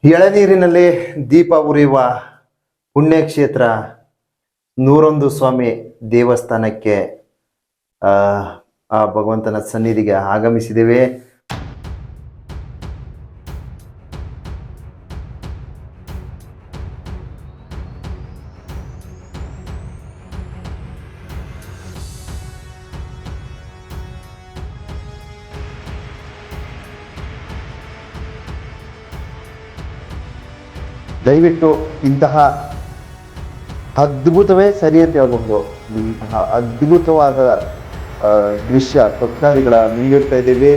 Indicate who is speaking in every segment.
Speaker 1: ಎಳನೀರಿನಲ್ಲಿ ದೀಪ ಉರಿಯುವ ಪುಣ್ಯಕ್ಷೇತ್ರ 101 ಸ್ವಾಮಿ ದೇವಸ್ಥಾನಕ್ಕೆ ಆ ಭಗವಂತನ ಸನ್ನಿಧಿಗೆ ಆಗಮಿಸಿದ್ದೇವೆ. ದಯವಿಟ್ಟು ಇಂತಹ ಅದ್ಭುತವೇ ಸರಿ ಅಂತ ಹೇಳ್ಬಹುದು. ಇಂತಹ ಅದ್ಭುತವಾದ ದೃಶ್ಯ ಭಕ್ತಾದಿಗಳ ಮುಂದಿಡ್ತಾ ಇದ್ದೀವಿ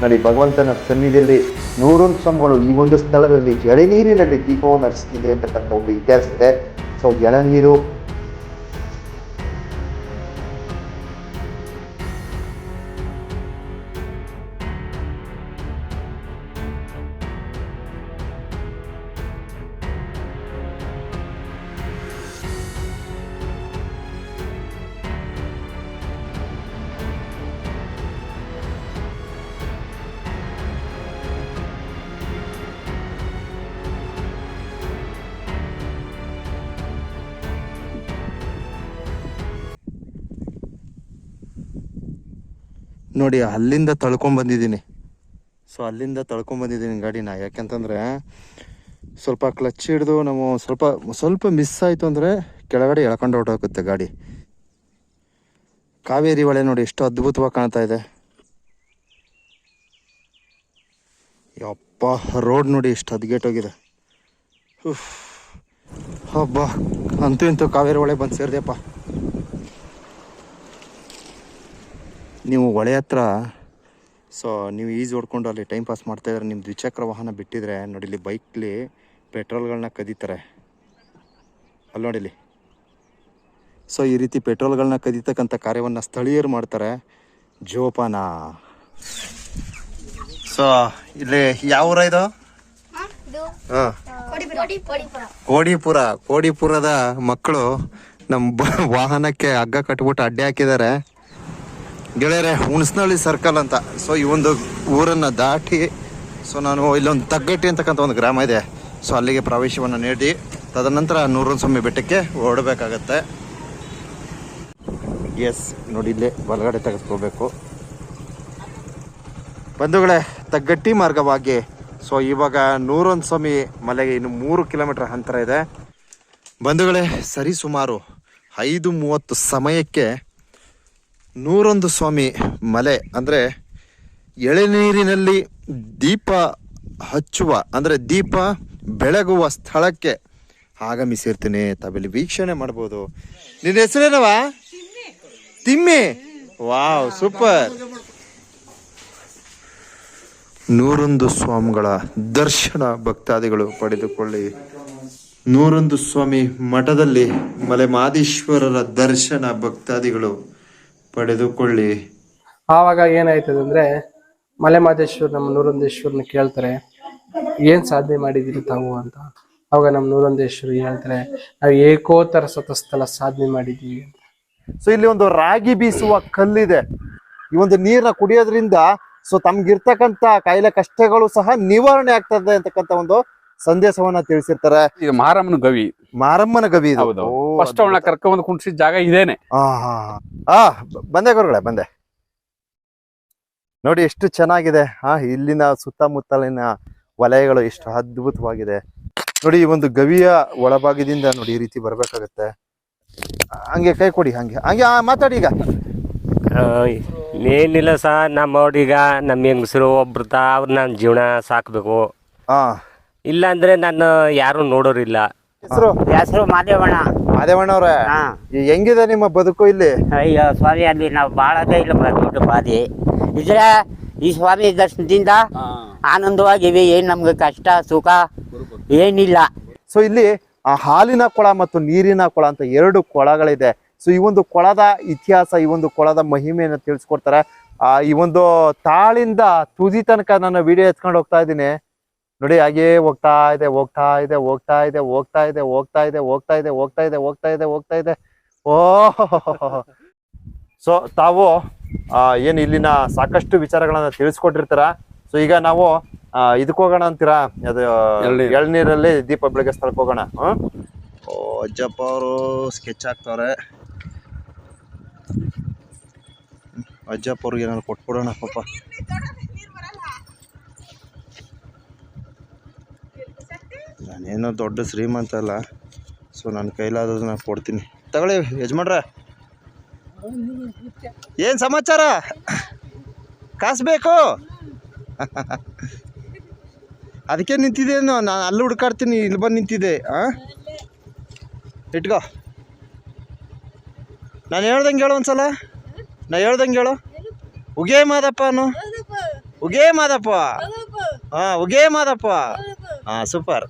Speaker 1: ನೋಡಿ. ಭಗವಂತನ ಸನ್ನಿಧಿಯಲ್ಲಿ 101 ಸ್ವಾಮಿಗಳು ಈ ಒಂದು ಸ್ಥಳದಲ್ಲಿ ಎಳನೀರಿನಲ್ಲಿ ದೀಪವನ್ನು ಹರಿಸ್ತಿದೆ ಅಂತಕ್ಕಂಥ ಒಂದು ಇತಿಹಾಸ ಇದೆ. ಸೊ ಎಳನೀರು ನೋಡಿ, ಅಲ್ಲಿಂದ ತಳ್ಕೊಂಬಂದಿದ್ದೀನಿ. ಸೊ ಅಲ್ಲಿಂದ ತಳ್ಕೊಂಬಂದಿದ್ದೀನಿ ಗಾಡಿನ. ಯಾಕೆಂತಂದರೆ ಸ್ವಲ್ಪ ಕ್ಲಚ್ ಹಿಡಿದು ನಾವು ಸ್ವಲ್ಪ ಮಿಸ್ ಆಯಿತು ಅಂದರೆ ಕೆಳಗಡೆ ಎಳ್ಕೊಂಡು ಹೊರಟೋಗುತ್ತೆ ಗಾಡಿ. ಕಾವೇರಿ ಹೊಳೆ ನೋಡಿ ಎಷ್ಟು ಅದ್ಭುತವಾಗಿ ಕಾಣ್ತಾ ಇದೆ. ಯಪ್ಪ, ರೋಡ್ ನೋಡಿ ಎಷ್ಟು ಹದಗೆಟ್ಟೋಗಿದೆ. ಹಬ್ಬ, ಅಂತೂ ಇಂತೂ ಕಾವೇರಿ ಹೊಳೆ ಬಂದು ಸೇರಿದೆಪ್ಪ. ನೀವು ಹೊಳೆ ಹತ್ರ ನೀವು ಈಜು ಹೊಡ್ಕೊಂಡು ಅಲ್ಲಿ ಟೈಮ್ ಪಾಸ್ ಮಾಡ್ತಾಯಿದ್ರೆ ನಿಮ್ಮ ದ್ವಿಚಕ್ರ ವಾಹನ ಬಿಟ್ಟಿದ್ರೆ ನೋಡಿ, ಇಲ್ಲಿ ಬೈಕ್ಲಿ ಪೆಟ್ರೋಲ್ಗಳನ್ನ ಕದೀತಾರೆ. ಅಲ್ಲಿ ನೋಡಿಲಿ. ಸೊ ಈ ರೀತಿ ಪೆಟ್ರೋಲ್ಗಳನ್ನ ಕದೀತಕ್ಕಂಥ ಕಾರ್ಯವನ್ನು ಸ್ಥಳೀಯರು ಮಾಡ್ತಾರೆ. ಜೋಪಾನ. ಸೊ ಇಲ್ಲಿ ಯಾವ ಊರ ಇದು? ಹಾಂ, ಕೋಡಿಪುರದ ಮಕ್ಕಳು ನಮ್ಮ ವಾಹನಕ್ಕೆ ಹಗ್ಗ ಕಟ್ಬಿಟ್ಟು ಅಡ್ಡೆ ಹಾಕಿದ್ದಾರೆ ಗೆಳೆಯರೆ. ಹುಣಸನಹಳ್ಳಿ ಸರ್ಕಲ್ ಅಂತ. ಸೊ ಈ ಒಂದು ಊರನ್ನು ದಾಟಿ ನಾನು ಇಲ್ಲೊಂದು ತಗ್ಗಟ್ಟಿ ಅಂತಕ್ಕಂಥ ಒಂದು ಗ್ರಾಮ ಇದೆ. ಸೊ ಅಲ್ಲಿಗೆ ಪ್ರವೇಶವನ್ನು ನೀಡಿ ತದನಂತರ 101 ಸ್ವಾಮಿ ಬೆಟ್ಟಕ್ಕೆ ಹೊರಡಬೇಕಾಗತ್ತೆ. ಎಸ್ ನೋಡಿ, ಇಲ್ಲೇ ಬಲಗಡೆ ತೆಗೆದುಕೋಬೇಕು ಬಂಧುಗಳೇ. ತಗ್ಗಟ್ಟಿ ಮಾರ್ಗವಾಗಿ ಇವಾಗ 101 ಸ್ವಾಮಿ ಮಲೆಗೆ ಇನ್ನು 3 ಕಿಲೋಮೀಟರ್ ಅಂತರ ಇದೆ ಬಂಧುಗಳೇ. ಸರಿ ಸುಮಾರು 5:30 ಸಮಯಕ್ಕೆ 101 ಸ್ವಾಮಿ ಮಲೆ ಅಂದರೆ ಎಳೆನೀರಿನಲ್ಲಿ ದೀಪ ಹಚ್ಚುವ ಅಂದರೆ ದೀಪ ಬೆಳಗುವ ಸ್ಥಳಕ್ಕೆ ಆಗಮಿಸಿರ್ತೀನಿ. ತಾವಿಲ್ಲಿ ವೀಕ್ಷಣೆ ಮಾಡ್ಬೋದು. ನಿನ್ನ ಹೆಸರೇನವ? ತಿಮ್ಮಿ. Wow, super. 101 ಸ್ವಾಮಿಗಳ ದರ್ಶನ ಭಕ್ತಾದಿಗಳು ಪಡೆದುಕೊಳ್ಳಿ. 101 ಸ್ವಾಮಿ ಮಠದಲ್ಲಿ ಮಲೆ ಮಾದೇಶ್ವರರ ದರ್ಶನ ಭಕ್ತಾದಿಗಳು ಪಡೆದುಕೊಳ್ಳಿ.
Speaker 2: ಆವಾಗ ಏನಾಯ್ತದೆ ಅಂದ್ರೆ ಮಲೆ ಮಾದೇಶ್ವರ ನಮ್ಮ 101 ಕೇಳ್ತಾರೆ, ಏನ್ ಸಾಧನೆ ಮಾಡಿದೀರಿ ತಾವು ಅಂತ. ಅವಾಗ ನಮ್ಮ 101 ಹೇಳ್ತಾರೆ, ನಾವು ಏಕೋತ್ತರ ಸತಸ್ಥಲ ಸಾಧನೆ ಮಾಡಿದೀವಿ ಅಂತ.
Speaker 1: ಸೊ ಇಲ್ಲಿ ಒಂದು ರಾಗಿ ಬೀಸುವ ಕಲ್ಲಿದೆ. ಈ ಒಂದು ನೀರನ್ನ ಕುಡಿಯೋದ್ರಿಂದ ತಮ್ಗಿರ್ತಕ್ಕಂಥ ಕಾಯಿಲೆ ಕಷ್ಟಗಳು ಸಹ ನಿವಾರಣೆ ಆಗ್ತದೆ ಅಂತಕ್ಕಂಥ ಒಂದು ಸಂದೇಶವನ್ನ ತಿಳಿಸಿರ್ತಾರೆ.
Speaker 3: ಇದು ಮಾರಮ್ಮನ ಗವಿ ಫಸ್ಟ್ ಅವಳ ಕರ್ಕೊಂಡ್ ಕುಂಡ್ಸಿದ ಜಾಗ ಇದೇನೆ.
Speaker 1: ಬಂದೆ ಗುರುಗಳೇ, ಬಂದೆ. ನೋಡಿ ಎಷ್ಟು ಚೆನ್ನಾಗಿದೆ. ಇಲ್ಲಿನ ಸುತ್ತಮುತ್ತಲಿನ ವಲಯಗಳು ಎಷ್ಟು ಅದ್ಭುತವಾಗಿದೆ ನೋಡಿ. ಈ ಒಂದು ಗವಿಯ ಒಳಭಾಗದಿಂದ ನೋಡಿ ಈ ರೀತಿ ಬರ್ಬೇಕಾಗತ್ತೆ. ಹಂಗೆ ಕೈ ಕೊಡಿ, ಹಂಗೆ ಮಾತಾಡಿ. ಈಗ
Speaker 4: ಏನಿಲ್ಲ ಸರ್, ನಮ್ಮ ಈಗ ನಮ್ಮ ಹೆಂಗಸರು ಒಬ್ರು ಅವ್ರು ನನ್ನ ಜೀವನ ಸಾಕ್ಬೇಕು. ಇಲ್ಲ ಅಂದ್ರೆ ನಾನು ಯಾರು ನೋಡೋರಿಲ್ಲ.
Speaker 5: ಹೆಸರು ಮಾದೇವಣ್ಣ
Speaker 1: ಅವ್ರೆ, ಹೆಂಗಿದೆ ನಿಮ್ಮ ಬದುಕು ಇಲ್ಲಿ?
Speaker 5: ಅಯ್ಯೋ ಸ್ವಾಮಿ, ಅಲ್ಲಿ ನಾವು ಬಾಳದೇ ಇಲ್ಲ, ದೊಡ್ಡ ಬಾಧೆ ಇದ್ರೆ ಈ ಸ್ವಾಮಿ ದರ್ಶನದಿಂದ ಆನಂದವಾಗಿವಿ. ಏನ್ ನಮ್ಗೆ ಕಷ್ಟ ಸುಖ ಏನಿಲ್ಲ.
Speaker 1: ಸೊ ಇಲ್ಲಿ ಹಾಲಿನ ಕೊಳ ಮತ್ತು ನೀರಿನ ಕೊಳ ಅಂತ 2 ಕೊಳಗಳಿದೆ. ಸೊ ಈ ಒಂದು ಕೊಳದ ಇತಿಹಾಸ, ಈ ಒಂದು ಕೊಳದ ಮಹಿಮೆಯನ್ನು ತಿಳಿಸ್ಕೊಡ್ತಾರೆ. ಈ ಒಂದು ತಾಳಿಂದ ತುದಿ ತನಕ ನನ್ನ ವಿಡಿಯೋ ಎತ್ಕೊಂಡು ಹೋಗ್ತಾ ಇದ್ದೀನಿ ನೋಡಿ. ಹಾಗೆ ಹೋಗ್ತಾ ಇದೆ. ಓಹ್, ಸೊ ತಾವು ಏನು ಇಲ್ಲಿನ ಸಾಕಷ್ಟು ವಿಚಾರಗಳನ್ನ ತಿಳಿಸ್ಕೊಟ್ಟಿರ್ತಾರ. ಸೊ ಈಗ ನಾವು ಇದಕ್ಕೆ ಹೋಗೋಣ ಅಂತೀರಾ? ಅದು
Speaker 3: ಎಳ್ನೀರು.
Speaker 1: ಎಳ್ನೀರಲ್ಲಿ ದೀಪ ಬೆಳಗ್ಗೆ ಸ್ಥಳಕ್ಕೆ ಹೋಗೋಣ. ಓ ಅಜ್ಜಪ್ಪ ಅವರು ಸ್ಕೆಚ್ ಹಾಕ್ತವ್ರೆ. ಅಜ್ಜಪ್ಪ ಅವ್ರಿಗೆ ಏನಾದ್ರು ಕೊಟ್ಬಿಡೋಣ ಪಾಪ. ನಾನೇನೋ ದೊಡ್ಡ ಶ್ರೀಮಂತ ಅಲ್ಲ, ಸೊ ನನ್ನ ಕೈಲಾದದ್ದು ನಾನು ಕೊಡ್ತೀನಿ. ತಗೊಳ್ಳಿ ಯಜಮಾನ್ರೆ. ಏನು ಸಮಾಚಾರ? ಕಾಸು ಬೇಕು? ಅದಕ್ಕೆ ನಿಂತಿದ್ದೇನು? ನಾನು ಅಲ್ಲಿ ಹುಡ್ಕಾಡ್ತೀನಿ, ಇಲ್ಲಿ ಬಂದು ನಿಂತಿದ್ದೆ. ಇಟ್ಕೋ. ನಾನು ಹೇಳ್ದಂಗೆ ಹೇಳು ಒಂದ್ಸಲ. ನಾ ಹೇಳ್ದಂಗೆ ಹೇಳು. ಉಗೇ ಮಾದಪ್ಪ ಅನ್ನು. ಉಗೇ ಮಾದಪ್ಪ. ಉಗೇ ಮಾದಪ್ಪ. ಸೂಪರ್.